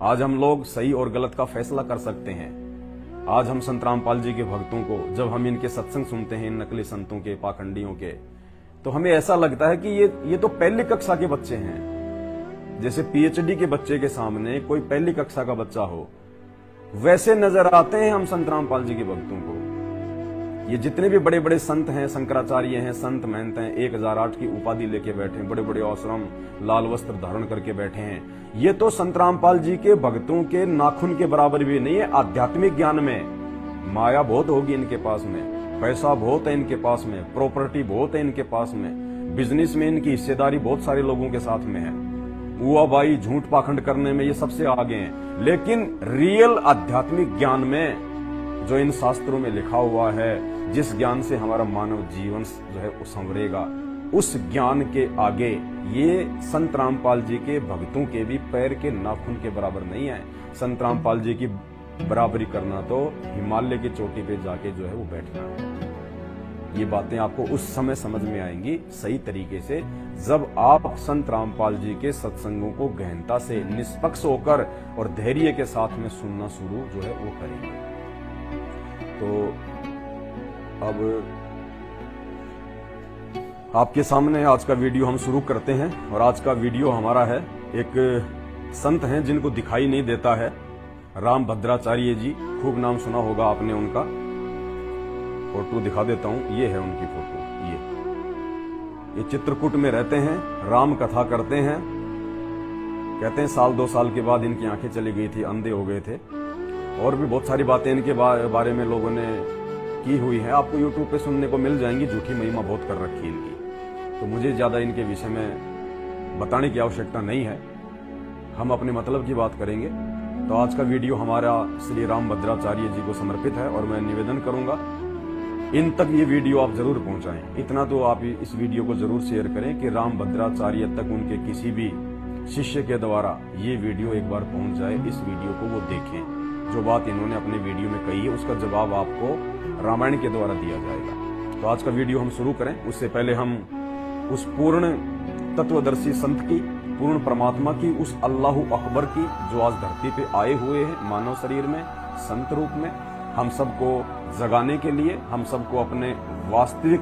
आज हम लोग सही और गलत का फैसला कर सकते हैं। आज हम संत रामपाल जी के भक्तों को, जब हम इनके सत्संग सुनते हैं, इन नकली संतों के, पाखंडियों के, तो हमें ऐसा लगता है कि ये तो पहली कक्षा के बच्चे हैं। जैसे पीएचडी के बच्चे के सामने कोई पहली कक्षा का बच्चा हो, वैसे नजर आते हैं हम संत रामपाल जी के भक्तों को। ये जितने भी बड़े बड़े संत हैं, शंकराचार्य हैं, संत महंत हैं, 1008 की उपाधि लेके बैठे हैं, बड़े बड़े आश्रम, लाल वस्त्र धारण करके बैठे हैं, ये तो संत रामपाल जी के भक्तों के नाखून के बराबर भी नहीं है। आध्यात्मिक ज्ञान में माया बहुत होगी इनके पास में, पैसा बहुत है इनके पास में, प्रॉपर्टी बहुत है इनके पास में, बिजनेस में इनकी हिस्सेदारी बहुत सारे लोगों के साथ में है, हुआबाई झूठ पाखंड करने में ये सबसे आगे हैं। लेकिन रियल आध्यात्मिक ज्ञान में, जो इन शास्त्रों में लिखा हुआ है, जिस ज्ञान से हमारा मानव जीवन जो है वो संवरेगा, उस ज्ञान के आगे ये संत रामपाल जी के भक्तों के भी पैर के नाखून के बराबर नहीं है। संत रामपाल जी की बराबरी करना तो हिमालय की चोटी पे जाके जो है वो बैठना है। ये बातें आपको उस समय समझ में आएंगी सही तरीके से, जब आप संत रामपाल जी के सत्संगों को गहनता से, निष्पक्ष होकर और धैर्य के साथ में सुनना शुरू जो है वो करेंगे। तो अब आपके सामने आज का वीडियो हम शुरू करते हैं। और आज का वीडियो हमारा है, एक संत हैं जिनको दिखाई नहीं देता है, राम भद्राचार्य जी। खूब नाम सुना होगा आपने उनका। फोटो दिखा देता हूं, ये है उनकी फोटो। ये चित्रकूट में रहते हैं, राम कथा करते हैं। कहते हैं 1-2 साल के बाद इनकी आंखें चली गई थी, अंधे हो गए थे। और भी बहुत सारी बातें इनके बारे में लोगों ने की हुई है, आपको यूट्यूब पे सुनने को मिल जाएंगी। झूठी महिमा बहुत कर रखी है इनकी, तो मुझे ज्यादा इनके विषय में बताने की आवश्यकता नहीं है। हम अपने मतलब की बात करेंगे। तो आज का वीडियो हमारा श्री राम भद्राचार्य जी को समर्पित है, और मैं निवेदन करूंगा इन तक ये वीडियो आप जरूर पहुंचाएं। इतना तो आप इस वीडियो को जरूर शेयर करें कि राम भद्राचार्य तक उनके किसी भी शिष्य के द्वारा ये वीडियो एक बार पहुंच जाए। इस वीडियो को वो देखें, जो बात इन्होंने अपने वीडियो में कही है उसका जवाब आपको रामायण के द्वारा दिया जाएगा। तो आज का वीडियो हम शुरू करें, उससे पहले हम उस पूर्ण तत्वदर्शी संत की, पूर्ण परमात्मा की, उस अल्लाह अकबर की, जो आज धरती पे आए हुए हैं मानव शरीर में, संत रूप में, हम सबको जगाने के लिए, हम सबको अपने वास्तविक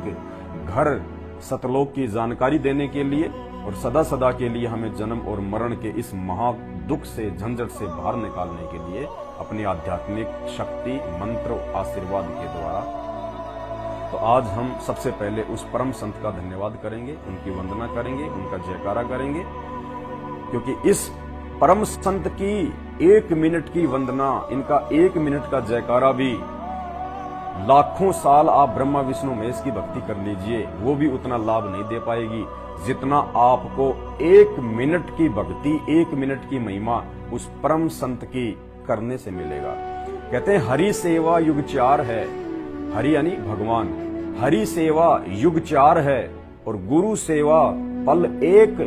घर सतलोक की जानकारी देने के लिए, और सदा सदा के लिए हमें जन्म और मरण के इस महा दुख से, झंझट से बाहर निकालने के लिए अपनी आध्यात्मिक शक्ति, मंत्र, आशीर्वाद के द्वारा। तो आज हम सबसे पहले उस परम संत का धन्यवाद करेंगे, उनकी वंदना करेंगे, उनका जयकारा करेंगे, क्योंकि इस परम संत की 1 मिनट की वंदना, इनका 1 मिनट का जयकारा भी लाखों साल आप ब्रह्मा विष्णु महेश की भक्ति कर लीजिए, वो भी उतना लाभ नहीं दे पाएगी जितना आपको 1 मिनट की भक्ति, 1 मिनट की महिमा उस परम संत की करने से मिलेगा। कहते हैं हरि सेवा युग 4 है, हरि यानी भगवान, हरि सेवा युग 4 है, और गुरु सेवा पल 1।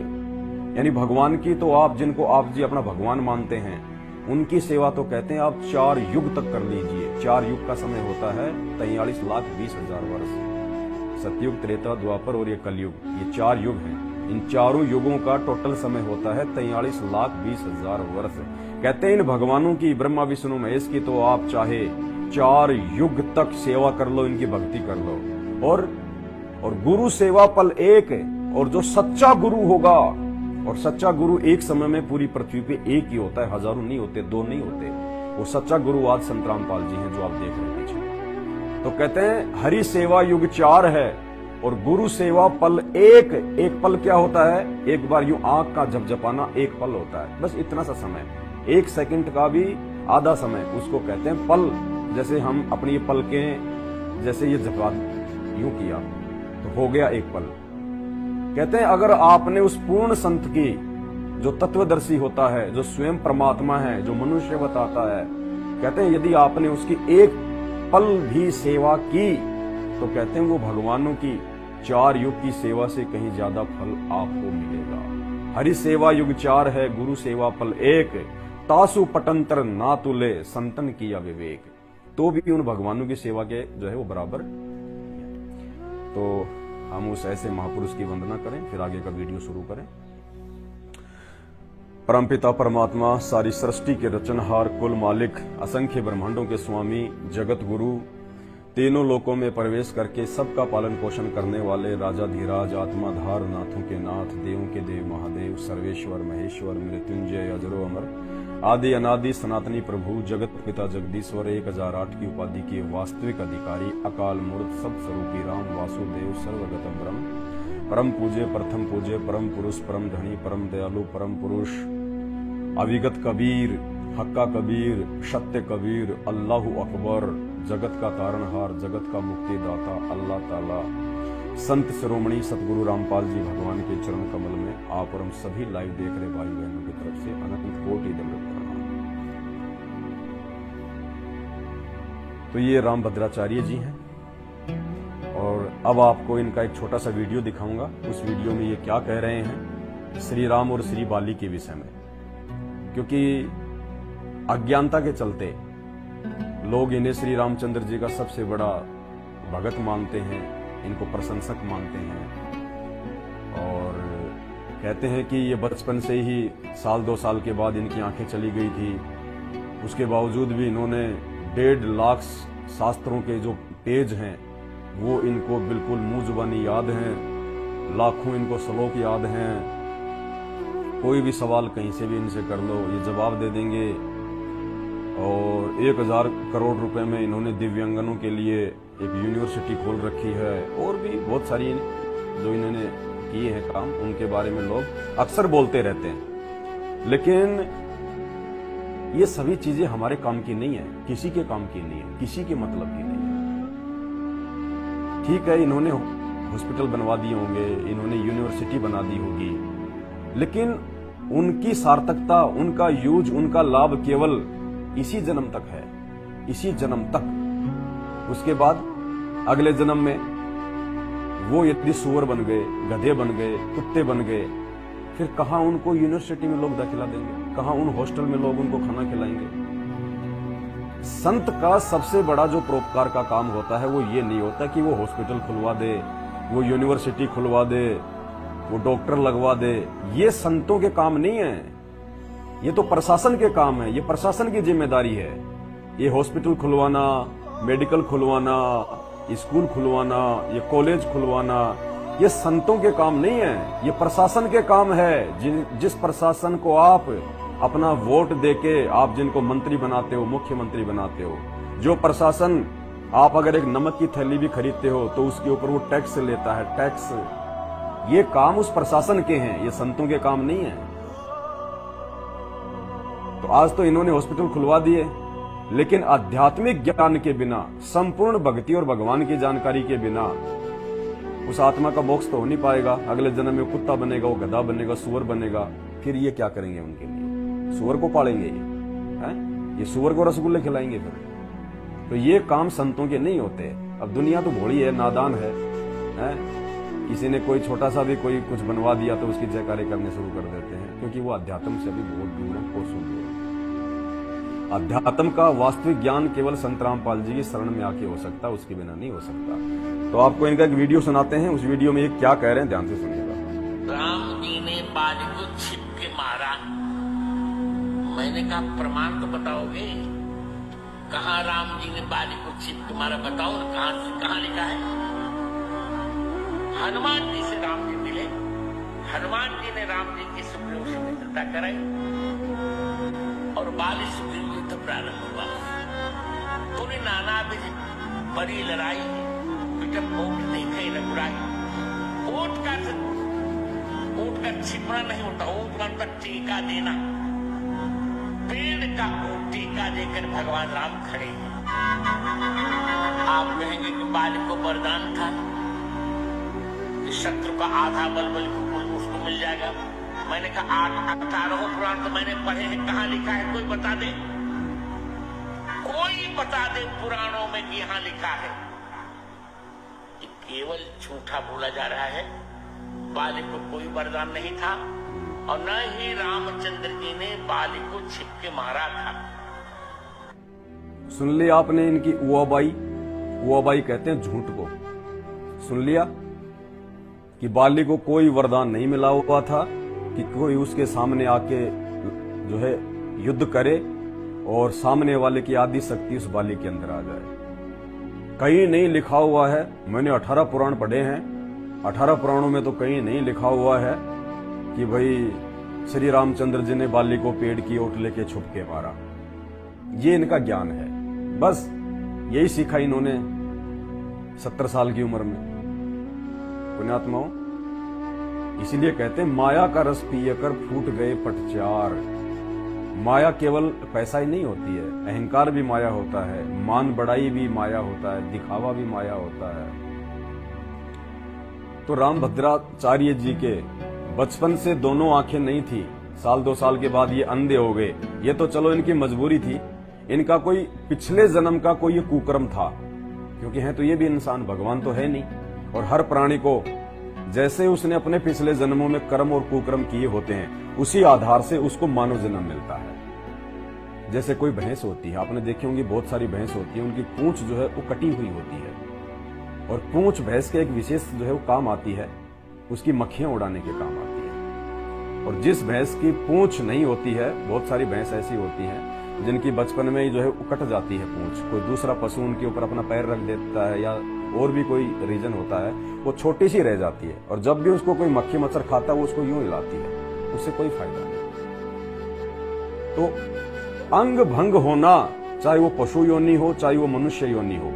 यानी भगवान की तो आप, जिनको आप जी अपना भगवान मानते हैं, उनकी सेवा तो कहते हैं आप 4 युग तक कर लीजिए। 4 युग का समय होता है 43,20,000 वर्ष। सतयुग, त्रेता, द्वापर और ये कलयुग, ये 4 युग हैं। इन चारों युगों का टोटल समय होता है 43,20,000 वर्ष। कहते हैं इन भगवानों की, ब्रह्मा विष्णु महेश की, तो आप चाहे 4 युग तक सेवा कर लो, इनकी भक्ति कर लो। और गुरु सेवा पल 1। और जो सच्चा गुरु होगा, और सच्चा गुरु एक समय में पूरी पृथ्वी पे एक ही होता है, हजारों नहीं होते, 2 नहीं होते। वो सच्चा गुरु आज संत रामपाल जी हैं, जो आप देख रहे हैं पीछे। तो कहते हैं हरि सेवा युग 4 है, और गुरु सेवा पल 1। एक पल क्या होता है? एक बार यूं आंख का झपझपाना 1 पल होता है, बस इतना सा समय। 1 सेकंड का भी आधा समय, उसको कहते हैं पल। जैसे हम अपनी ये पलकें, जैसे ये झपा यूं किया तो हो गया 1 पल। कहते हैं अगर आपने उस पूर्ण संत की, जो तत्वदर्शी होता है, जो स्वयं परमात्मा है, जो मनुष्य बताता है, कहते हैं यदि आपने उसकी 1 पल भी सेवा की, तो कहते हैं वो भगवानों की 4 युग की सेवा से कहीं ज्यादा फल आपको मिलेगा। हरि सेवा युग 4 है, गुरु सेवा पल 1। तासु पटंतर ना तुले, संतन किया विवेक। तो भी उन भगवानों की सेवा के जो है वो बराबर। तो हम उस ऐसे महापुरुष की वंदना करें, फिर आगे का वीडियो शुरू करें। परमपिता परमात्मा, सारी सृष्टि के रचनहार, कुल मालिक, असंख्य ब्रह्मांडों के स्वामी, जगत गुरु, तीनों लोकों में प्रवेश करके सबका पालन पोषण करने वाले राजाधिराज, आत्माधार, नाथों के नाथ, देवों के देव महादेव, सर्वेश्वर महेश्वर, मृत्युंजय, अजरो अमर, आदि अनादि सनातनी प्रभु, जगत पिता जगदीश्वर, 1008 की उपाधि के वास्तविक अधिकारी, अकाल मूर्त, सब स्वरूपी राम, वासुदेव, सर्वगतम ब्रह्म, परम पूज्य, प्रथम पूज्य, परम पुरुष, परम धनी, परम दयालु, परम पुरुष, अविगत कबीर, हक्का कबीर, सत्य कबीर, अल्लाहु अकबर, जगत का तारणहार, जगत का मुक्तिदाता अल्लाह ताला, संत शिरोमणि सतगुरु रामपाल जी भगवान के चरण कमल में आप और हम सभी लाइव देख रहे भाई बहनों की तरफ से अनंत कोटि दंडवत प्रणाम। तो ये राम भद्राचार्य जी हैं और अब आपको इनका एक छोटा सा वीडियो दिखाऊंगा। उस वीडियो में ये क्या कह रहे हैं श्री राम और श्री बाली के विषय में, क्योंकि अज्ञानता के चलते लोग इन्हें श्री रामचंद्र जी का सबसे बड़ा भगत मानते हैं, इनको प्रशंसक मानते हैं और कहते हैं कि ये बचपन से ही 1-2 साल के बाद इनकी आंखें चली गई थी। उसके बावजूद भी इन्होंने 1.5 लाख शास्त्रों के जो पेज हैं वो इनको बिल्कुल मुंह जुबानी याद हैं, लाखों इनको श्लोक याद हैं। कोई भी सवाल कहीं से भी इनसे कर लो ये जवाब दे देंगे। और 1000 करोड़ रुपए में इन्होंने दिव्यांगनों के लिए एक यूनिवर्सिटी खोल रखी है और भी बहुत सारी जो इन्होंने किए हैं काम, उनके बारे में लोग अक्सर बोलते रहते हैं। लेकिन ये सभी चीजें हमारे काम की नहीं है, किसी के काम की नहीं है, किसी के मतलब की नहीं है। ठीक है, इन्होंने हॉस्पिटल बनवा दिए होंगे, इन्होंने यूनिवर्सिटी बना दी होगी, लेकिन उनकी सार्थकता, उनका यूज, उनका लाभ केवल इसी जन्म तक है, इसी जन्म तक। उसके बाद अगले जन्म में वो यदि सुअर बन गए, गधे बन गए, कुत्ते बन गए, फिर कहां उनको यूनिवर्सिटी में लोग दाखिला देंगे, कहां उन हॉस्टल में लोग उनको खाना खिलाएंगे। संत का सबसे बड़ा जो परोपकार का काम होता है वो ये नहीं होता कि वो हॉस्पिटल खुलवा दे, वो यूनिवर्सिटी खुलवा दे, वो डॉक्टर लगवा दे। ये संतों के काम नहीं है, ये तो प्रशासन के काम है, ये प्रशासन की जिम्मेदारी है। ये हॉस्पिटल खुलवाना, मेडिकल खुलवाना, स्कूल खुलवाना, ये कॉलेज खुलवाना, ये संतों के काम नहीं है, ये प्रशासन के काम है। जिस प्रशासन को आप अपना वोट देके आप जिनको मंत्री बनाते हो, मुख्यमंत्री बनाते हो, जो प्रशासन आप अगर एक नमक की थैली भी खरीदते हो तो उसके ऊपर वो टैक्स लेता है, टैक्स, ये काम उस प्रशासन के हैं, ये संतों के काम नहीं है। तो आज तो इन्होंने हॉस्पिटल खुलवा दिए, लेकिन आध्यात्मिक ज्ञान के बिना, संपूर्ण भक्ति और भगवान की जानकारी के बिना उस आत्मा का मोक्ष तो हो नहीं पाएगा। अगले जन्म में कुत्ता बनेगा, वो गधा बनेगा, सुअर बनेगा, फिर ये क्या करेंगे उनके लिए? सुअर को पालेंगे ये सुअर को रसगुल्ले खिलाएंगे फिर? तो ये काम संतों के नहीं होते। अब दुनिया तो भोली है, नादान है? किसी ने कोई छोटा सा भी कोई कुछ बनवा दिया तो उसकी जयकारे करने शुरू कर देते हैं, क्योंकि वो अध्यात्म से अभी बहुत दूर है, कोसों दूर है। अध्यात्म का वास्तविक ज्ञान केवल संत रामपाल जी की शरण में आके हो सकता, उसके बिना नहीं हो सकता। तो आपको इनका एक वीडियो सुनाते हैं, उस वीडियो में ये क्या कह रहे हैं, ध्यान से सुनिएगा। राम जी ने बाली को छिप के मारा। मैंने कहा प्रमाण तो बताओगे, कहाँ राम जी ने बाली को छिप के मारा, बताओ कहाँ लिखा है? हनुमान जी से राम जी मिले, हनुमान जी ने राम जी की सुग्रीव से मित्रता कराई और बाली सुग्रीव युद्ध प्रारंभ हुआ। पूरी नाना भी बड़ी लड़ाई, पिटक ओट देखे रघुराई। ओट का छिपना नहीं होता, ओट का टीका देना। पेड़ का टीका देकर भगवान राम खड़े हैं। आप कहेंगे कि बाली को वरदान था, शत्रु का आधा बल उसको मिल जाएगा। मैंने कहा 18 पुराण तो मैंने पढ़े हैं, कहाँ लिखा है? कोई बता दे, कोई बता दे पुराणों में कि यहां लिखा है। केवल झूठा बोला जा रहा है। बाली को कोई वरदान नहीं था और न ही रामचंद्र जी ने बाली को छिप के मारा था। सुन लिया आपने इनकी उआबाई? उआबाई कहते हैं झूठ को। सुन लिया कि बाली को कोई वरदान नहीं मिला हुआ था, कि कोई उसके सामने आके जो है युद्ध करे और सामने वाले की आदि शक्ति उस बाली के अंदर आ जाए। कहीं नहीं लिखा हुआ है, मैंने 18 पुराण पढ़े हैं, 18 पुराणों में तो कहीं नहीं लिखा हुआ है कि भाई श्री रामचंद्र जी ने बाली को पेड़ की ओट लेके छुप के मारा। ये इनका ज्ञान है, बस यही सीखा इन्होंने 70 साल की उम्र में। पुण्यात्माओं, इसीलिए कहते हैं माया का रस पियकर फूट गए पटचार। माया केवल पैसा ही नहीं होती है, अहंकार भी माया होता है, मान बढ़ाई भी माया होता है, दिखावा भी माया होता है। तो रामभद्राचार्य जी के बचपन से दोनों आंखें नहीं थी, साल 2 साल के बाद ये अंधे हो गए। ये तो चलो इनकी मजबूरी थी, इनका कोई पिछले जन्म का कोई ये कुकर्म था, क्योंकि हैं तो ये भी इंसान, भगवान तो है नहीं। और हर प्राणी को जैसे उसने अपने पिछले जन्मों में कर्म और कुकर्म किए होते हैं, उसी आधार से उसको मानव जन्म मिलता है। जैसे कोई भैंस होती है, आपने देखी होंगी बहुत सारी भैंस होती है, उनकी पूंछ जो है वो कटी हुई होती है, और पूंछ भैंस के एक विशेष जो है वो काम आती है, उसकी मक्खियां उड़ाने के काम आती है। और जिस भैंस की पूंछ नहीं होती है, बहुत सारी भैंस ऐसी होती हैं जिनकी बचपन में ही जो है वो कट जाती है पूंछ, कोई दूसरा पशु उनके ऊपर अपना पैर रख देता है या और भी कोई रीजन होता है, वो छोटी सी रह जाती है, और जब भी उसको कोई मक्खी मच्छर खाता है वो उसको यूं हिलाती है, उससे कोई फायदा नहीं। तो अंग भंग होना, चाहे वो पशु योनि हो चाहे वो मनुष्य योनि हो,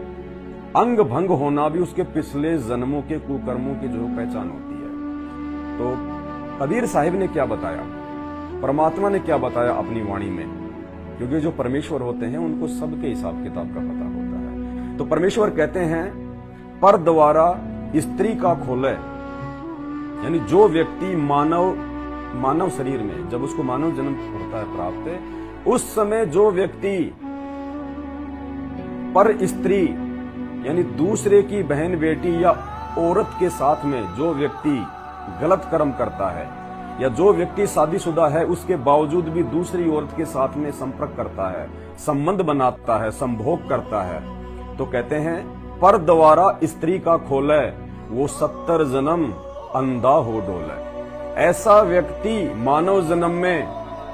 अंग भंग होना भी उसके पिछले जन्मों के कुकर्मों की जो पहचान होती है। तो कबीर साहिब ने क्या बताया, परमात्मा ने क्या बताया अपनी वाणी में, क्योंकि जो परमेश्वर होते हैं उनको सबके हिसाब किताब का पता होता है। तो परमेश्वर कहते हैं पर द्वारा स्त्री का खोले, यानी जो व्यक्ति मानव शरीर में, जब उसको मानव जन्म होता है प्राप्त, उस समय जो व्यक्ति पर स्त्री यानी दूसरे की बहन बेटी या औरत के साथ में जो व्यक्ति गलत कर्म करता है, या जो व्यक्ति शादीशुदा है उसके बावजूद भी दूसरी औरत के साथ में संपर्क करता है, संबंध बनाता है, संभोग करता है, तो कहते हैं पर द्वारा स्त्री का खोले, वो 70 जन्म अंधा हो डोले। ऐसा व्यक्ति मानव जन्म में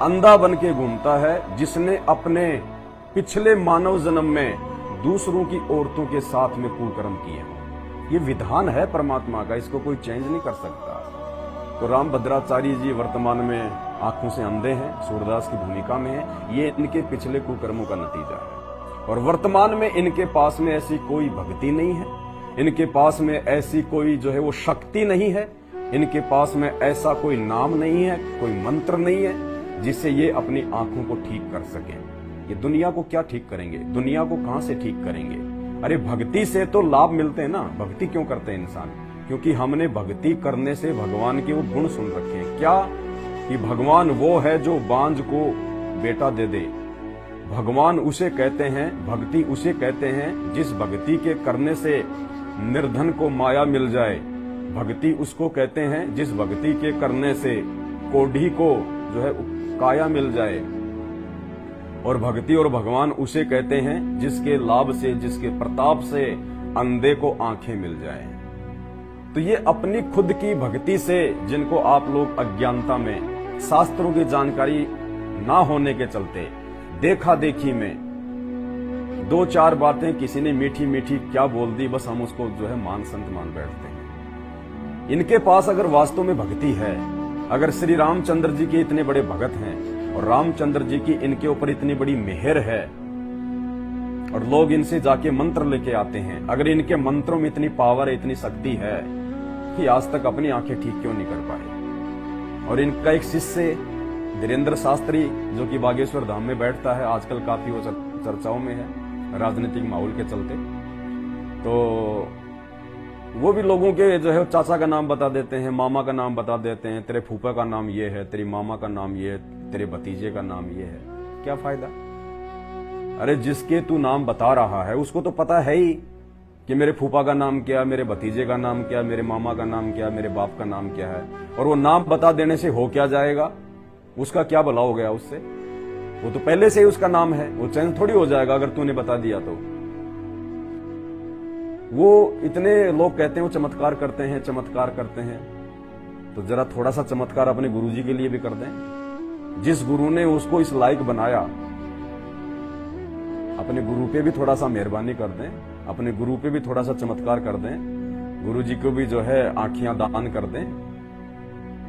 अंधा बन के घूमता है, जिसने अपने पिछले मानव जन्म में दूसरों की औरतों के साथ में कुकर्म किए हों। ये विधान है परमात्मा का, इसको कोई चेंज नहीं कर सकता। तो रामभद्राचार्य जी वर्तमान में आंखों से अंधे हैं, सूरदास की भूमिका में है, ये इनके पिछले कुकर्मों का नतीजा है। और वर्तमान में इनके पास में ऐसी कोई भक्ति नहीं है, इनके पास में ऐसी कोई जो है वो शक्ति नहीं है, इनके पास में ऐसा कोई नाम नहीं है, कोई मंत्र नहीं है जिससे ये अपनी आंखों को ठीक कर सके। ये दुनिया को क्या ठीक करेंगे, दुनिया को कहां से ठीक करेंगे? अरे भक्ति से तो लाभ मिलते हैं ना, भक्ति क्यों करते हैं इंसान? क्योंकि हमने भक्ति करने से भगवान के वो गुण सुन रखे हैं। क्या कि भगवान वो है जो बांझ को बेटा दे दे, भगवान उसे कहते हैं, भक्ति उसे कहते हैं जिस भक्ति के करने से निर्धन को माया मिल जाए, भक्ति उसको कहते हैं जिस भक्ति के करने से कोढ़ी को जो है काया मिल जाए, और भक्ति और भगवान उसे कहते हैं जिसके लाभ से, जिसके प्रताप से अंधे को आंखें मिल जाए। तो ये अपनी खुद की भक्ति से, जिनको आप लोग अज्ञानता में, शास्त्रों की जानकारी ना होने के चलते, देखा देखी में 2-4 बातें किसी ने मीठी मीठी क्या बोल दी, बस हम उसको जो है मान संत मान बैठते हैं। इनके पास अगर वास्तव में भक्ति है, अगर श्री रामचंद्र जी के इतने बड़े भगत हैं और रामचंद्र जी की इनके ऊपर इतनी बड़ी मेहर है और लोग इनसे जाके मंत्र लेके आते हैं, अगर इनके मंत्रों में इतनी पावर है, इतनी शक्ति है कि आज तक अपनी आंखें ठीक क्यों नहीं कर पाए। और इनका एक शिष्य धीरेन्द्र शास्त्री जो कि बागेश्वर धाम में बैठता है, आजकल काफी वो चर्चाओं में है राजनीतिक माहौल के चलते, तो वो भी लोगों के जो है चाचा का नाम बता देते हैं, मामा का नाम बता देते हैं, तेरे फूफा का नाम ये है, तेरी मामा का नाम ये है, तेरे भतीजे का नाम ये है। क्या फायदा? अरे जिसके तू नाम बता रहा है उसको तो पता है ही कि मेरे फूफा का नाम क्या, मेरे भतीजे का नाम क्या, मेरे मामा का नाम क्या, मेरे बाप का नाम क्या है। और वो नाम बता देने से हो क्या जाएगा? उसका क्या भला हो गया उससे? वो तो पहले से ही उसका नाम है, वो चेंज थोड़ी हो जाएगा अगर तूने बता दिया तो। वो इतने लोग कहते हैं वो चमत्कार करते हैं, चमत्कार करते हैं, तो जरा थोड़ा सा चमत्कार अपने गुरुजी के लिए भी कर दें। जिस गुरु ने उसको इस लायक बनाया, अपने गुरु पे भी थोड़ा सा मेहरबानी कर दें, अपने गुरु पे भी थोड़ा सा चमत्कार कर दें, गुरु जी को भी जो है आंखियां दान कर दें,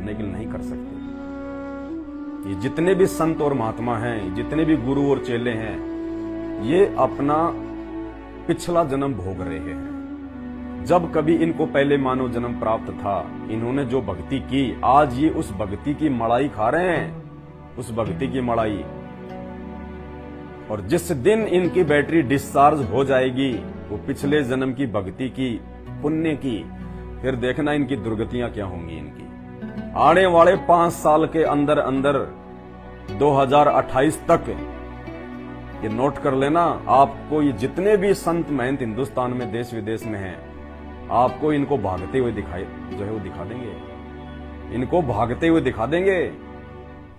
लेकिन नहीं कर सकते। ये जितने भी संत और महात्मा हैं, जितने भी गुरु और चेले हैं, ये अपना पिछला जन्म भोग रहे हैं। जब कभी इनको पहले मानव जन्म प्राप्त था, इन्होंने जो भक्ति की, आज ये उस भक्ति की मड़ाई खा रहे हैं, उस भक्ति की मड़ाई। और जिस दिन इनकी बैटरी डिस्चार्ज हो जाएगी, वो पिछले जन्म की भक्ति की, पुण्य की, फिर देखना इनकी दुर्गतियां क्या होंगी। इनकी आने वाले 5 साल के अंदर अंदर 2028 तक, ये नोट कर लेना, आपको ये जितने भी संत महंत हिंदुस्तान में देश विदेश में हैं, आपको इनको भागते हुए दिखा देंगे। इनको भागते हुए दिखा देंगे।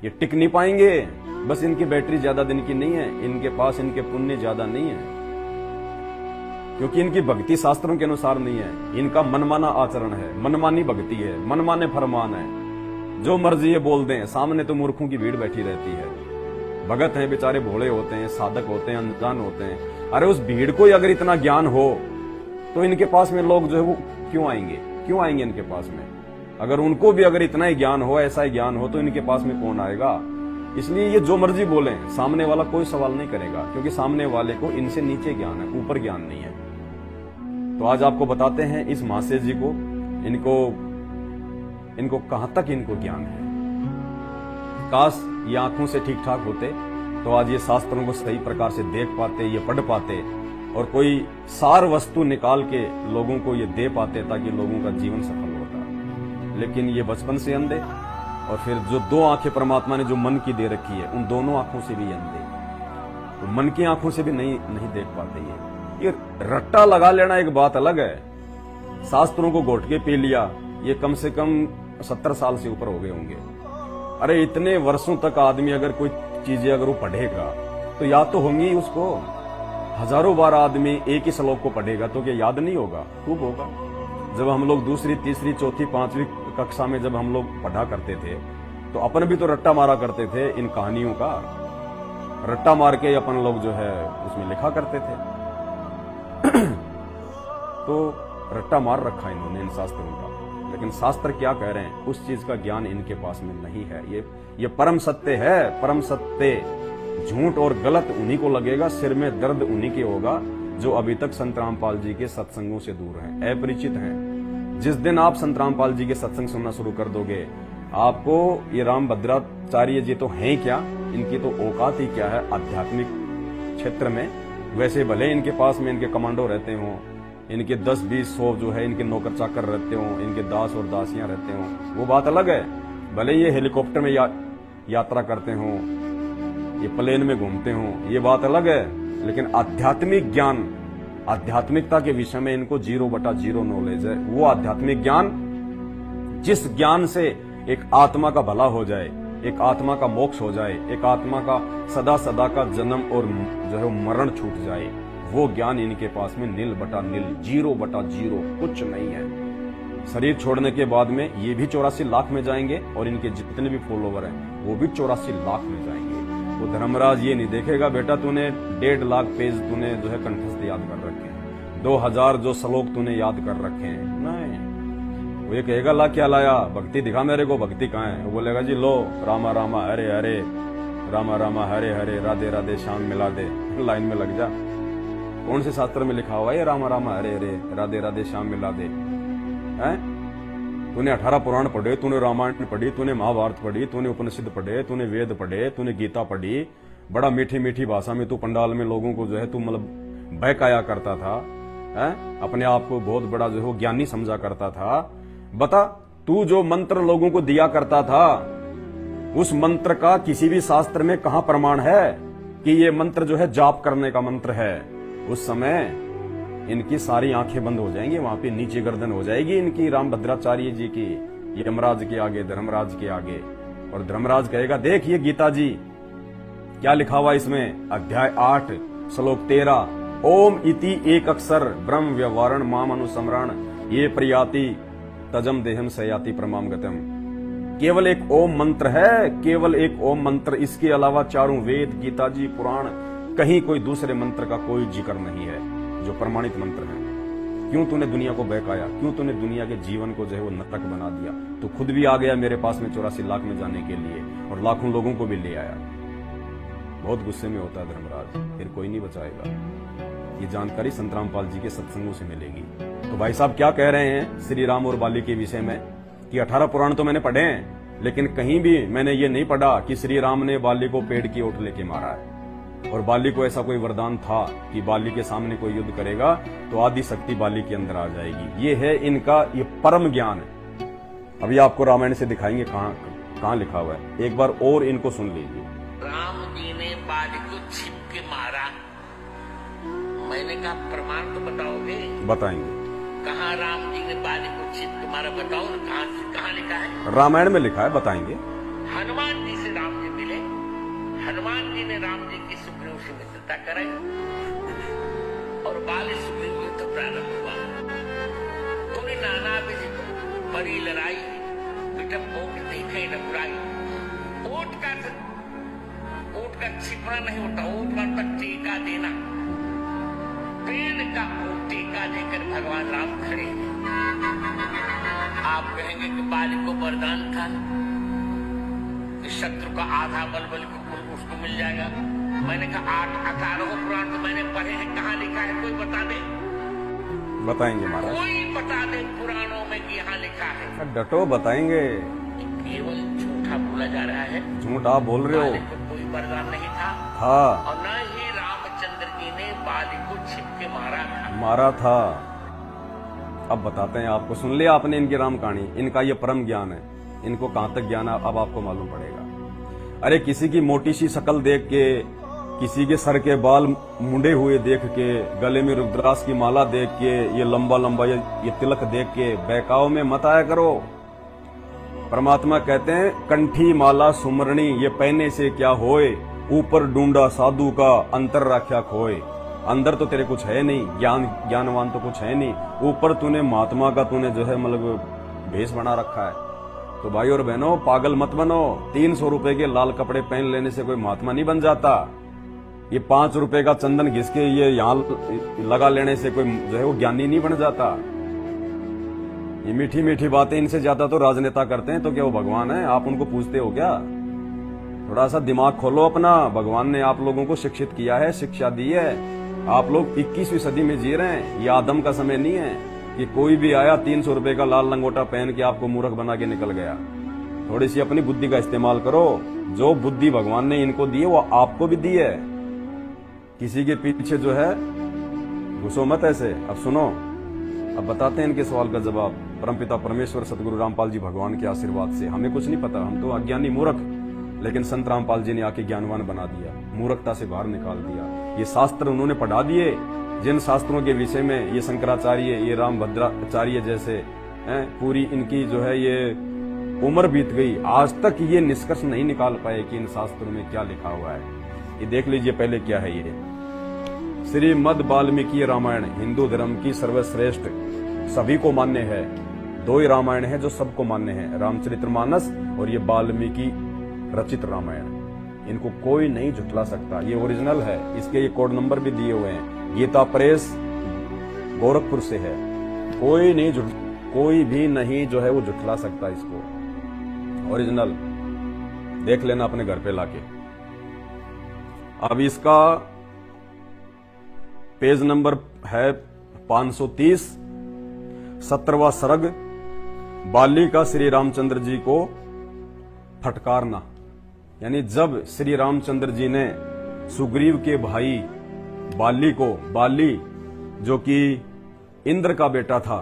ये टिक नहीं पाएंगे। बस इनकी बैटरी ज्यादा दिन की नहीं है, इनके पास इनके पुण्य ज्यादा नहीं है, क्योंकि इनकी भक्ति शास्त्रों के अनुसार नहीं है। इनका मनमाना आचरण है, मनमानी भक्ति है, मनमाने फरमान है, जो मर्जी ये बोल दें। सामने तो मूर्खों की भीड़ बैठी रहती है। भगत हैं बेचारे, भोले होते हैं, साधक होते हैं, अनजान होते हैं। अरे उस भीड़ को ही अगर इतना ज्ञान हो तो इनके पास में लोग जो है वो क्यों आएंगे इनके पास में? अगर उनको भी अगर इतना ही ज्ञान हो, ऐसा ही ज्ञान हो, तो इनके पास में कौन आएगा? इसलिए ये जो मर्जी बोले, सामने वाला कोई सवाल नहीं करेगा, क्योंकि सामने वाले को इनसे नीचे ज्ञान है, ऊपर ज्ञान नहीं है। तो आज आपको बताते हैं इस महाशय जी को, इनको कहां तक इनको ज्ञान है। काश ये आंखों से ठीक ठाक होते तो आज ये शास्त्रों को सही प्रकार से देख पाते, ये पढ़ पाते और कोई सार वस्तु निकाल के लोगों को ये दे पाते, ताकि लोगों का जीवन सफल होता। लेकिन ये बचपन से अंधे, और फिर जो 2 आंखें परमात्मा ने जो मन की दे रखी है, उन दोनों आंखों से भी अंधे, तो मन की आंखों से भी नहीं देख पाते। ये रट्टा लगा लेना एक बात अलग है। शास्त्रों को घोट के पी लिया, ये कम से कम 70 साल से ऊपर हो गए होंगे। अरे इतने वर्षों तक आदमी अगर कोई चीजें अगर वो पढ़ेगा तो याद तो होंगी ही उसको। हजारों बार आदमी एक ही श्लोक को पढ़ेगा तो क्या याद नहीं होगा? खूब होगा। जब हम लोग 2री, 3री, 4थी, 5वीं कक्षा में जब हम लोग पढ़ा करते थे, तो अपन भी तो रट्टा मारा करते थे इन कहानियों का। रट्टा मार के अपन लोग जो है उसमें लिखा करते थे। तो रट्टा मार रखा इन्होंने इन शास्त्रों का। लेकिन शास्त्र क्या कह रहे हैं, उस चीज का ज्ञान इनके पास में नहीं है। ये परम सत्य है, परम सत्य। झूठ और गलत उन्हीं को लगेगा, सिर में दर्द उन्हीं के होगा जो अभी तक संत रामपाल जी के सत्संगों से दूर हैं, अपरिचित हैं। जिस दिन आप संत रामपाल जी के सत्संग सुनना शुरू कर दोगे, आपको ये रामभद्राचार्य जी तो हैं क्या, इनकी तो औकात ही क्या है आध्यात्मिक क्षेत्र में। वैसे भले इनके पास में इनके कमांडो रहते हों, इनके 10-20-100 जो है इनके नौकर चाकर रहते हों, इनके दास और दासियां रहते हों, वो बात अलग है। भले ये हेलीकॉप्टर में यात्रा करते हों, ये प्लेन में घूमते हों, ये बात अलग है। लेकिन आध्यात्मिक ज्ञान, आध्यात्मिकता के विषय में इनको 0/0 नॉलेज है। वो आध्यात्मिक ज्ञान जिस ज्ञान से एक आत्मा का भला हो जाए, एक आत्मा का मोक्ष हो जाए, एक आत्मा का सदा सदा का जन्म और जो है मरण छूट जाए, वो ज्ञान इनके पास में 0/0, 0/0 कुछ नहीं है। शरीर छोड़ने के बाद में ये भी 84 लाख में जाएंगे और इनके जितने भी फॉलोवर हैं वो भी 84 लाख में जाएंगे। तो धर्मराज ये नहीं देखेगा बेटा तूने 1.5 लाख पेज तूने जो है कंठस्थ याद कर रखे हैं, 2000 जो श्लोक तूने याद कर रखे हैं, नहीं। वो ये कहेगा ला क्या लाया, भक्ति दिखा मेरे को, भक्ति कहाँ है? वो बोलेगा जी लो रामा रामा हरे हरे, रामा रामा हरे हरे, राधे राधे श्याम मिला दे। लाइन में लग जा। कौन से शास्त्र में लिखा हुआ है रामा रामा हरे हरे, राधे राधे श्याम मिला दे? हैं? तूने 18 पुराण पढ़े, तूने रामायण पढ़ी, तूने महाभारत पढ़ी, तूने उपनिषद पढ़े, तूने वेद पढ़े, तूने गीता पढ़ी, बड़ा मीठी मीठी भाषा में तू पंडाल में लोगों को जो है तू मतलब बहकाया करता था, हैं? अपने आप को बहुत बड़ा जो है ज्ञानी समझा करता था। बता, तू जो मंत्र लोगों को दिया करता था, उस मंत्र का किसी भी शास्त्र में कहां प्रमाण है कि ये मंत्र जो है जाप करने का मंत्र है? उस समय इनकी सारी आंखें बंद हो जाएंगी, वहां पे नीचे गर्दन हो जाएगी इनकी रामभद्राचार्य जी की, यमराज के आगे, धर्मराज के आगे। और धर्मराज कहेगा देख ये गीता जी क्या लिखा हुआ इसमें, अध्याय 8 श्लोक 13, ओम इति एक अक्षर ब्रह्म व्यवहारण माम अनुसमरण ये प्रयाति तजम देहम सयाति प्रमाम गतम। केवल एक ओम मंत्र है, केवल एक ओम मंत्र। इसके अलावा चारों वेद, गीता जी, पुराण, कहीं कोई दूसरे मंत्र का कोई जिक्र नहीं है जो प्रमाणित मंत्र है। क्यों तूने दुनिया को बहकाया? क्यों तूने दुनिया के जीवन को जो है वो नरक बना दिया? तू खुद भी आ गया मेरे पास में 84 लाख में जाने के लिए और लाखों लोगों को भी ले आया। बहुत गुस्से में होता है धर्मराज, फिर कोई नहीं बचाएगा। ये जानकारी संत रामपाल जी के सत्संगों से मिलेगी। तो भाई साहब क्या कह रहे हैं श्री राम और बाली के विषय में कि 18 पुराण तो मैंने पढ़े हैं, लेकिन कहीं भी मैंने ये नहीं पढ़ा कि श्री राम ने बाली को पेड़ की ओट लेके मारा है और बाली को ऐसा कोई वरदान था कि बाली के सामने कोई युद्ध करेगा तो आदि शक्ति बाली के अंदर आ जाएगी। ये है इनका ये परम ज्ञान है। अभी आपको रामायण से दिखाएंगे कहाँ लिखा हुआ है, एक बार और इनको सुन लीजिए। राम जी ने बाली को छिप के मारा। मैंने कहा प्रमाण तो बताओगे? बताएंगे। कहाँ राम जी ने बाली को छिप के मारा, बताओ ना, कहाँ लिखा है? रामायण में लिखा है, बताएंगे। हनुमान जी से राम जी मिले, हनुमान जी ने राम जी की सुग्रीव से मित्रता कराई और बाली सुग्रीव युद्ध प्रारंभ हुआ। तूने नाना भी बड़ी लड़ाई, बेटा ओट देखे न बुराई। ओट का छिपना नहीं होता, ओट का तक टीका देना। पेड़ का ओट टीका देकर भगवान राम खड़े। आप कहेंगे कि बाली को वरदान था, शत्रु का आधा बल उसको मिल जाएगा। मैंने कहा 18 पुराण तो मैंने पढ़े हैं, कहाँ लिखा है कोई बता दे? बताएंगे महाराज, कोई बता दे पुराणों में कि यहाँ लिखा है? डटो, बताएंगे। केवल झूठा बोला जा रहा है। झूठ आप बोल रहे हो। को कोई वरदान नहीं था और न ही रामचंद्र जी ने बाली को छिप के मारा था। अब बताते हैं आपको। सुन लिया आपने इनकी राम कहानी, इनका ये परम ज्ञान है। इनको कहां तक ज्ञान है अब आपको मालूम पड़ेगा। अरे किसी की मोटी सी शक्ल देख के, किसी के सर के बाल मुंडे हुए देख के, गले में रुद्राक्ष की माला देख के, ये लंबा लंबा ये तिलक देख के बहकाव में मत आया करो। परमात्मा कहते हैं कंठी माला सुमरणी ये पहने से क्या होए, ऊपर ढूंढा साधु का अंतर राख्या खोए। अंदर तो तेरे कुछ है नहीं, ज्ञानवान तो कुछ है नहीं, ऊपर तूने महात्मा का तूने जो है मतलब भेष बना रखा है। तो भाई और बहनों पागल मत बनो। 300 रुपए के लाल कपड़े पहन लेने से कोई महात्मा नहीं बन जाता। ये 5 रुपए का चंदन घिस के ये यहाँ लगा लेने से कोई जो है वो ज्ञानी नहीं बन जाता। ये मीठी मीठी बातें इनसे ज्यादा तो राजनेता करते हैं, तो क्या वो भगवान है? आप उनको पूछते हो क्या? थोड़ा सा दिमाग खोलो अपना। भगवान ने आप लोगों को शिक्षित किया है, शिक्षा दी है। आप लोग 21वीं सदी में जी रहे हैं। ये आदम का समय नहीं है कि कोई भी आया 300 रुपए का लाल लंगोटा पहन के आपको मूर्ख बना के निकल गया। थोड़ी सी अपनी बुद्धि का इस्तेमाल करो। जो बुद्धि भगवान ने इनको दी है वो आपको भी दी है। किसी के पीछे जो है घुसो मत ऐसे। अब सुनो, अब बताते हैं इनके सवाल का जवाब। परमपिता परमेश्वर सतगुरु रामपाल जी भगवान के आशीर्वाद से। हमें कुछ नहीं पता, हम तो अज्ञानी मूर्ख, लेकिन संत रामपाल जी ने आके ज्ञानवान बना दिया, मूर्खता से बाहर निकाल दिया। ये शास्त्र उन्होंने पढ़ा दिए, जिन शास्त्रों के विषय में ये शंकराचार्य, ये राम भद्राचार्य जैसे पूरी इनकी जो है ये उम्र बीत गई, आज तक ये निष्कर्ष नहीं निकाल पाए कि इन शास्त्रों में क्या लिखा हुआ है। ये देख लीजिए पहले क्या है। ये श्रीमद् वाल्मीकि रामायण हिंदू धर्म की सर्वश्रेष्ठ, सभी को मान्य है। 2 ही रामायण है जो सबको मान्य है, रामचरितमानस और ये वाल्मीकि रचित रामायण। इनको कोई नहीं झुठला सकता। ये ओरिजिनल है। इसके ये कोड नंबर भी दिए हुए हैं। गीता प्रेस गोरखपुर से है। कोई भी नहीं जो है वो झुठला सकता इसको। ओरिजिनल देख लेना अपने घर पे लाके। अब इसका पेज नंबर है 530, 17वां सर्ग, बाली का श्री रामचंद्र जी को फटकारना। यानी जब श्री रामचंद्र जी ने सुग्रीव के भाई बाली जो कि इंद्र का बेटा था,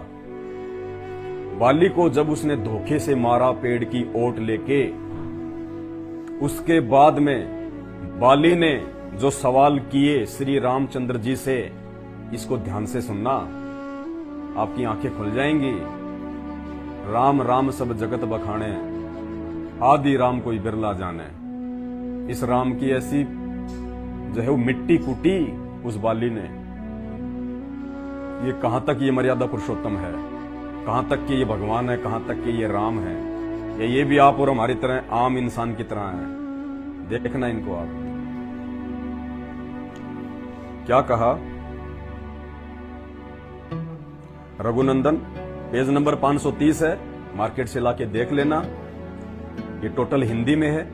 बाली को जब उसने धोखे से मारा पेड़ की ओट लेके, उसके बाद में बाली ने जो सवाल किए श्री रामचंद्र जी से, इसको ध्यान से सुनना, आपकी आंखें खुल जाएंगी। राम राम सब जगत बखाने, आदि राम कोई बिरला जाने। इस राम की ऐसी जो है वो मिट्टी कूटी उस बाली ने। ये कहां तक ये मर्यादा पुरुषोत्तम है, कहां तक कि ये भगवान है, कहां तक कि ये राम है। कि ये भी आप और हमारी तरह आम इंसान की तरह है। देखना इनको आप क्या कहा। रघुनंदन पेज नंबर 530 है, मार्केट से लाके देख लेना। ये टोटल हिंदी में है,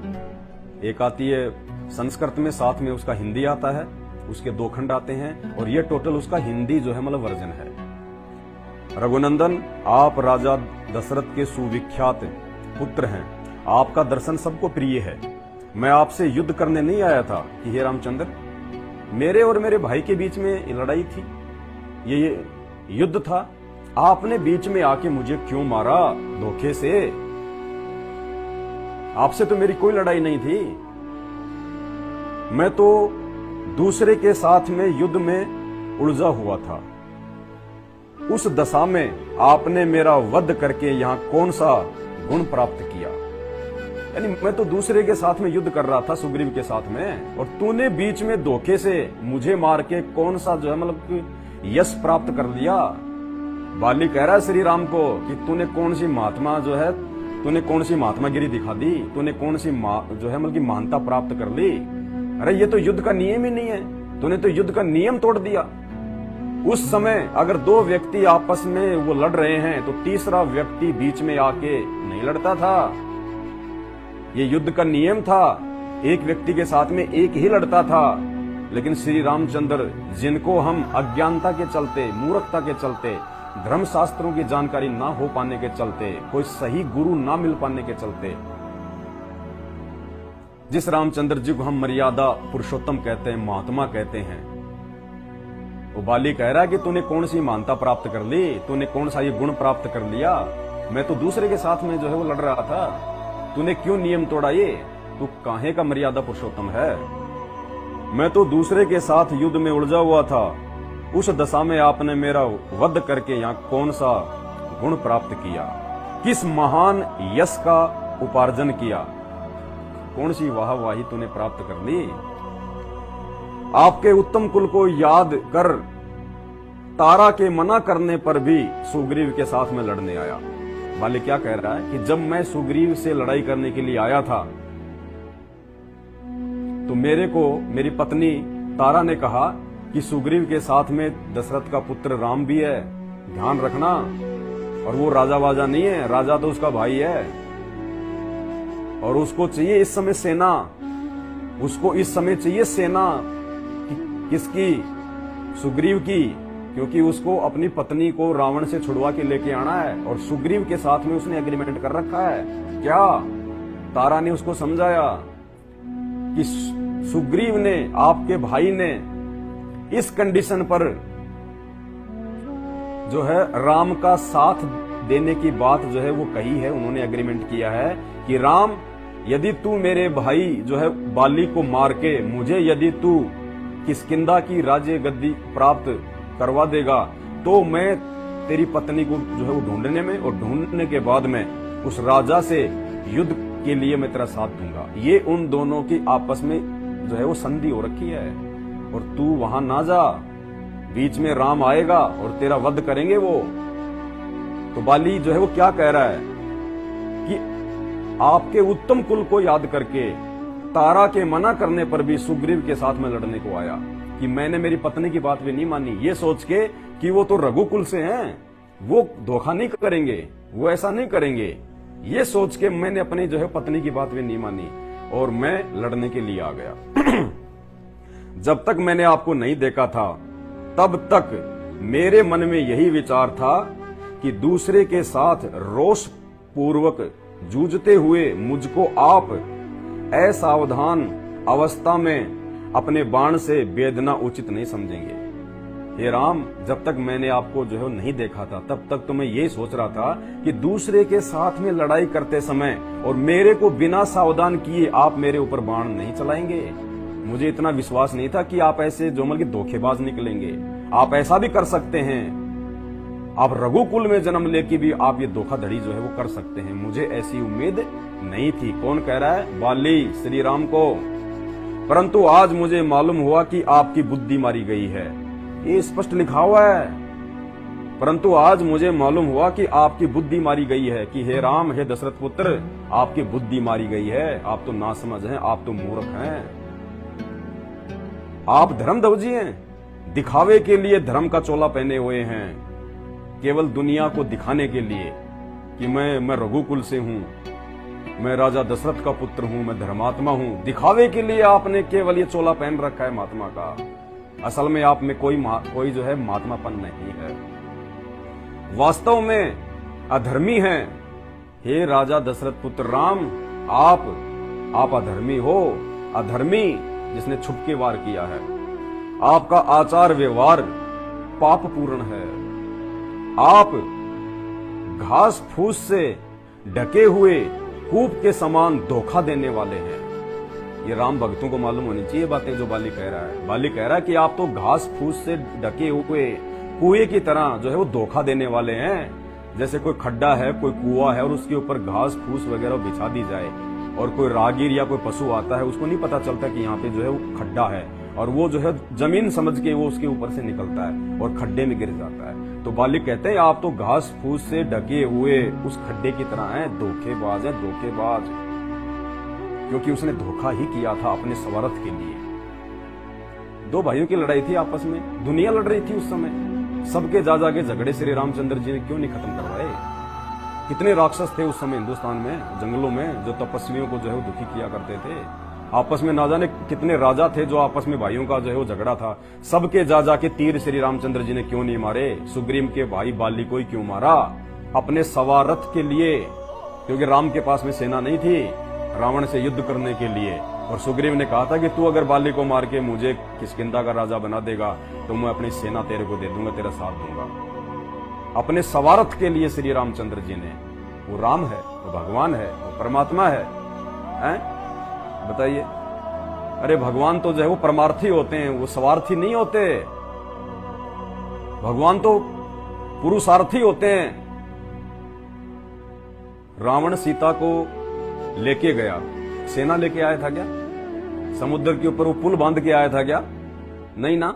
एक आती है संस्कृत में, साथ में उसका हिंदी आता है, उसके 2 खंड आते हैं और ये टोटल उसका हिंदी जो है मतलब वर्जन है। रघुनंदन, आप राजा दशरथ के सुविख्यात पुत्र हैं, आपका दर्शन सबको प्रिय है। मैं आपसे युद्ध करने नहीं आया था कि हे रामचंद्र, मेरे और मेरे भाई के बीच में लड़ाई थी, ये युद्ध था। आपने बीच में आके मुझे क्यों मारा धोखे से? आपसे तो मेरी कोई लड़ाई नहीं थी। मैं तो दूसरे के साथ में युद्ध में उलझा हुआ था। उस दशा में आपने मेरा वध करके यहां कौन सा गुण प्राप्त किया? यानी मैं तो दूसरे के साथ में युद्ध कर रहा था, सुग्रीव के साथ में, और तूने बीच में धोखे से मुझे मार के कौन सा जो है मतलब यश प्राप्त कर लिया? बाली कह रहा है श्री राम को कि तूने कौन सी महात्मा जो है, तूने कौन सी महात्मागिरी दिखा दी, तूने कौन सी जो है मतलब महानता प्राप्त कर ली। अरे ये तो युद्ध का नियम ही नहीं है, तूने तो युद्ध का नियम तोड़ दिया। उस समय अगर 2 व्यक्ति आपस में वो लड़ रहे हैं तो तीसरा व्यक्ति बीच में आके नहीं लड़ता था। ये युद्ध का नियम था, एक व्यक्ति के साथ में एक ही लड़ता था। लेकिन श्री रामचंद्र, जिनको हम अज्ञानता के चलते, मूर्खता के चलते, धर्म शास्त्रों की जानकारी ना हो पाने के चलते, कोई सही गुरु ना मिल पाने के चलते, जिस रामचंद्र जी को हम मर्यादा पुरुषोत्तम कहते हैं, महात्मा कहते हैं, वो बाली कह रहा है कि तूने कौन सी मानता प्राप्त कर ली, तूने कौन सा ये गुण प्राप्त कर लिया? मैं तो दूसरे के साथ में जो है वो लड़ रहा था, तूने क्यों नियम तोड़ा? ये तू काहे का मर्यादा पुरुषोत्तम है? मैं तो दूसरे के साथ युद्ध में उलझा हुआ था। उस दशा में आपने मेरा वध करके यहाँ कौन सा गुण प्राप्त किया? किस महान यश का उपार्जन किया? कौन सी वाहवाही तूने प्राप्त कर ली? आपके उत्तम कुल को याद कर तारा के मना करने पर भी सुग्रीव के साथ में लड़ने आया। बाली क्या कह रहा है कि जब मैं सुग्रीव से लड़ाई करने के लिए आया था तो मेरे को मेरी पत्नी तारा ने कहा कि सुग्रीव के साथ में दशरथ का पुत्र राम भी है, ध्यान रखना, और वो राजा वाजा नहीं है, राजा तो उसका भाई है, और उसको चाहिए इस समय सेना, उसको इस समय चाहिए सेना किसकी? सुग्रीव की, क्योंकि उसको अपनी पत्नी को रावण से छुड़वा के लेके आना है और सुग्रीव के साथ में उसने एग्रीमेंट कर रखा है। क्या तारा ने उसको समझाया कि सुग्रीव ने, आपके भाई ने इस कंडीशन पर जो है राम का साथ देने की बात जो है वो कही है, उन्होंने एग्रीमेंट किया है कि राम, यदि तू मेरे भाई जो है बाली को मार के मुझे यदि तू किष्किंधा की राज्य गद्दी प्राप्त करवा देगा तो मैं तेरी पत्नी को जो है वो ढूंढने में, और ढूंढने के बाद में उस राजा से युद्ध के लिए मैं तेरा साथ दूंगा। ये उन दोनों की आपस में जो है वो संधि हो रखी है, और तू वहां ना जा, बीच में राम आएगा और तेरा वध करेंगे वो। तो बाली जो है वो क्या कह रहा है कि आपके उत्तम कुल को याद करके तारा के मना करने पर भी सुग्रीव के साथ में लड़ने को आया, कि मैंने मेरी पत्नी की बात भी नहीं मानी, ये सोच के कि वो तो रघुकुल से हैं, वो धोखा नहीं करेंगे, वो ऐसा नहीं करेंगे, ये सोच के मैंने अपनी जो है पत्नी की बात भी नहीं मानी और मैं लड़ने के लिए आ गया। जब तक मैंने आपको नहीं देखा था तब तक मेरे मन में यही विचार था कि दूसरे के साथ रोष पूर्वक जूझते हुए मुझको आप असावधान अवस्था में अपने बाण से बेधना उचित नहीं समझेंगे। हे राम, जब तक मैंने आपको जो है नहीं देखा था तब तक तो मैं यही सोच रहा था कि दूसरे के साथ में लड़ाई करते समय और मेरे को बिना सावधान किए आप मेरे ऊपर बाण नहीं चलाएंगे। मुझे इतना विश्वास नहीं था कि आप ऐसे जो मतलब धोखेबाज निकलेंगे। आप ऐसा भी कर सकते हैं, आप रघुकुल में जन्म लेके भी आप ये धोखाधड़ी जो है वो कर सकते हैं। मुझे ऐसी उम्मीद नहीं थी। कौन कह रहा है? बाली श्री राम को। परंतु आज मुझे मालूम हुआ कि आपकी बुद्धि मारी गई है। ये स्पष्ट लिखा हुआ है परंतु आज मुझे मालूम हुआ कि आपकी बुद्धि मारी गई है, कि हे राम, हे दशरथ पुत्र, आपकी बुद्धि मारी गई है। आप तो नासमझ हैं, आप तो मूर्ख हैं। आप धर्मध्वजी हैं, दिखावे के लिए धर्म का चोला पहने हुए हैं, केवल दुनिया को दिखाने के लिए कि मैं रघुकुल से हूं, मैं राजा दशरथ का पुत्र हूं, मैं धर्मात्मा हूं। दिखावे के लिए आपने केवल ये चोला पहन रखा है महात्मा का। असल में आप में कोई जो है महात्मापन नहीं है, वास्तव में अधर्मी हैं। हे राजा दशरथ पुत्र राम, आप अधर्मी हो, अधर्मी जिसने छुपके वार किया है। आपका आचार व्यवहार पाप पूर्ण है। आप घास फूस से ढके हुए कूप के समान धोखा देने वाले हैं। ये राम भक्तों को मालूम होनी चाहिए बातें जो बाली कह रहा है। बाली कह रहा है कि आप तो घास फूस से ढके हुए कुएं की तरह जो है वो धोखा देने वाले हैं। जैसे कोई खड्डा है, कोई कुआं है और उसके ऊपर घास फूस वगैरह बिछा दी जाए और कोई राहगीर या कोई पशु आता है, उसको नहीं पता चलता कि यहाँ पे जो है वो खड्डा है, और वो जो है जमीन समझ के वो उसके ऊपर से निकलता है और खड्डे में गिर जाता है। तो बाली कहते हैं आप तो घास फूस से ढके हुए उस खड्डे की तरह हैं, धोखेबाज है, धोखेबाज। क्योंकि उसने धोखा ही किया था अपने स्वार्थ के लिए। दो भाइयों की लड़ाई थी आपस में, दुनिया लड़ रही थी उस समय। सबके जा के झगड़े श्री रामचंद्र जी ने क्यों नहीं खत्म करवाए? कितने राक्षस थे उस समय हिंदुस्तान में, जंगलों में, जो तपस्वियों को जो है वो दुखी किया करते थे। आपस में ना जाने कितने राजा थे जो आपस में भाइयों का जो है वो झगड़ा था। सबके जा के तीर श्री रामचंद्र जी ने क्यों नहीं मारे? सुग्रीव के भाई बाली को ही क्यों मारा? अपने स्वार्थ के लिए, क्योंकि राम के पास में सेना नहीं थी रावण से युद्ध करने के लिए। और सुग्रीव ने कहा था कि तू अगर बाली को मार के मुझे किष्किंधा का राजा बना देगा तो मैं अपनी सेना तेरे को दे दूंगा, तेरा साथ दूंगा। अपने स्वार्थ के लिए श्री रामचंद्र जी ने, वो राम है, वो भगवान है, वो परमात्मा है, बताइए। अरे भगवान तो जो है वो परमार्थी होते हैं, वो स्वार्थी नहीं होते। भगवान तो पुरुषार्थी होते हैं। रावण सीता को लेके गया, सेना लेके आया था क्या? समुद्र के ऊपर वो पुल बांध के आया था क्या? नहीं ना।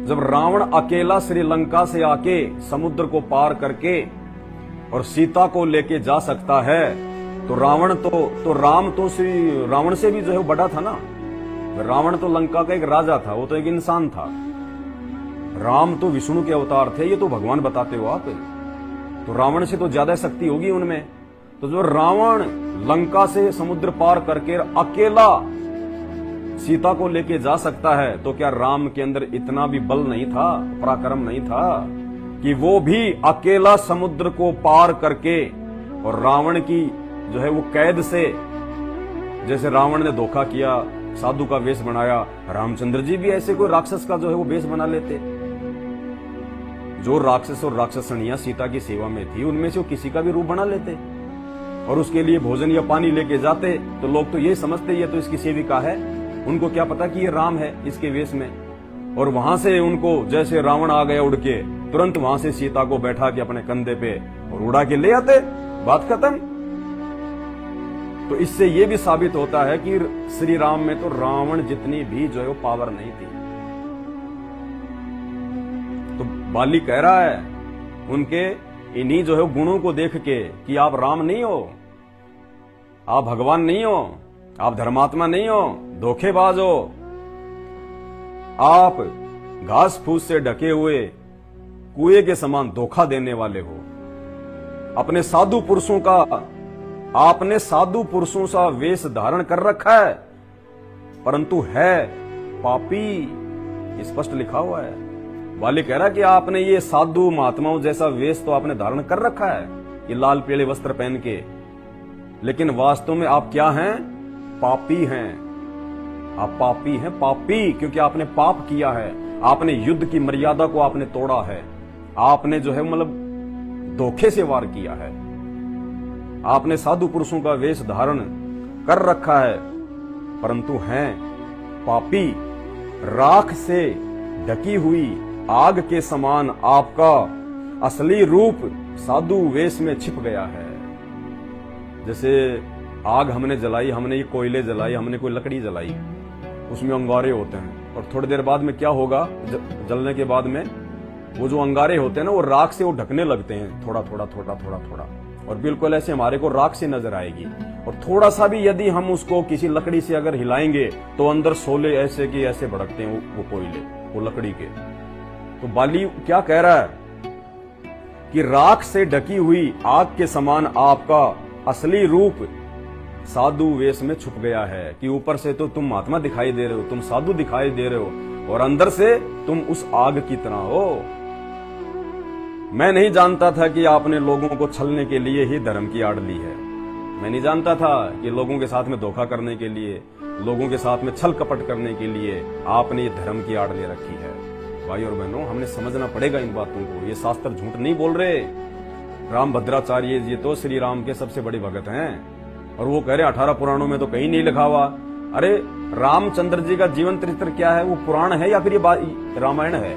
जब रावण अकेला श्रीलंका से आके समुद्र को पार करके और सीता को लेके जा सकता है तो रावण तो राम तो श्री रावण से भी जो है वो बड़ा था ना। रावण तो लंका का एक राजा था, वो तो एक इंसान था। राम तो विष्णु के अवतार थे, ये तो भगवान बताते हो आप। तो रावण से तो ज्यादा शक्ति होगी उनमें। तो जो रावण लंका से समुद्र पार करके अकेला सीता को लेके जा सकता है, तो क्या राम के अंदर इतना भी बल नहीं था, पराक्रम नहीं था कि वो भी अकेला समुद्र को पार करके और रावण की जो है वो कैद से, जैसे रावण ने धोखा किया, साधु का वेश बनाया, रामचंद्र जी भी ऐसे कोई राक्षस का जो है वो वेश बना लेते। जो राक्षस और राक्षसनियां सीता की सेवा में थी उनमें से वो किसी का भी रूप बना लेते और उसके लिए भोजन या पानी लेके जाते। तो लोग तो ये समझते ये तो इसकी सेविका है, उनको क्या पता कि ये राम है इसके वेश में। और वहां से उनको, जैसे रावण आ गया उड़ के, तुरंत वहां से सीता को बैठा के अपने कंधे पे और उड़ा के ले आते, बात खत्म। तो इससे ये भी साबित होता है कि श्री राम में तो रावण जितनी भी जो है वो पावर नहीं थी। तो बाली कह रहा है उनके इन्हीं जो है गुणों को देख के कि आप राम नहीं हो, आप भगवान नहीं हो, आप धर्मात्मा नहीं हो, धोखेबाज हो। आप घास फूस से ढके हुए कुएं के समान धोखा देने वाले हो। अपने साधु पुरुषों का, आपने साधु पुरुषों सा वेश धारण कर रखा है, परंतु है पापी, स्पष्ट लिखा हुआ है। बाली कह रहा है कि आपने ये साधु महात्माओं जैसा वेश तो आपने धारण कर रखा है, ये लाल पीले वस्त्र पहन के, लेकिन वास्तव में आप क्या हैं? पापी हैं। आप पापी हैं, पापी, क्योंकि आपने पाप किया है। आपने युद्ध की मर्यादा को आपने तोड़ा है। आपने जो है मतलब धोखे से वार किया है। आपने साधु पुरुषों का वेश धारण कर रखा है, परंतु हैं पापी। राख से ढकी हुई आग के समान आपका असली रूप साधु वेश में छिप गया है। जैसे आग हमने जलाई, हमने ये कोयले जलाई, हमने कोई लकड़ी जलाई, उसमें अंगारे होते हैं और थोड़ी देर बाद में क्या होगा? जलने के बाद में वो जो अंगारे होते हैं ना, वो राख से वो ढकने लगते हैं, थोड़ा थोड़ा थोड़ा थोड़ा थोड़ा, और बिल्कुल ऐसे हमारे को राख से नजर आएगी। और थोड़ा सा भी यदि हम उसको किसी लकड़ी से अगर हिलाएंगे तो अंदर शोले ऐसे की ऐसे भड़कते हैं वो कोयले, वो लकड़ी के। तो बाली क्या कह रहा है कि राख से ढकी हुई आग के समान आपका असली रूप साधु वेश में छुप गया है, कि ऊपर से तो तुम महात्मा दिखाई दे रहे हो, तुम साधु दिखाई दे रहे हो, और अंदर से तुम उस आग की तरह हो। मैं नहीं जानता था कि आपने लोगों को छलने के लिए ही धर्म की आड़ ली है। मैं नहीं जानता था कि लोगों के साथ में धोखा करने के लिए, लोगों के साथ में छल कपट करने के लिए आपने ये धर्म की आड़ ले रखी है। भाई और बहनों, हमने समझना पड़ेगा इन बातों को। ये शास्त्र झूठ नहीं बोल रहे। राम भद्राचार्य जी तो श्री राम के सबसे बड़े भगत हैं, और वो कह रहे 18 पुराणों में तो कहीं नहीं लिखा हुआ। अरे रामचंद्र जी का जीवन चरित्र क्या है? वो पुराण है या फिर ये रामायण है?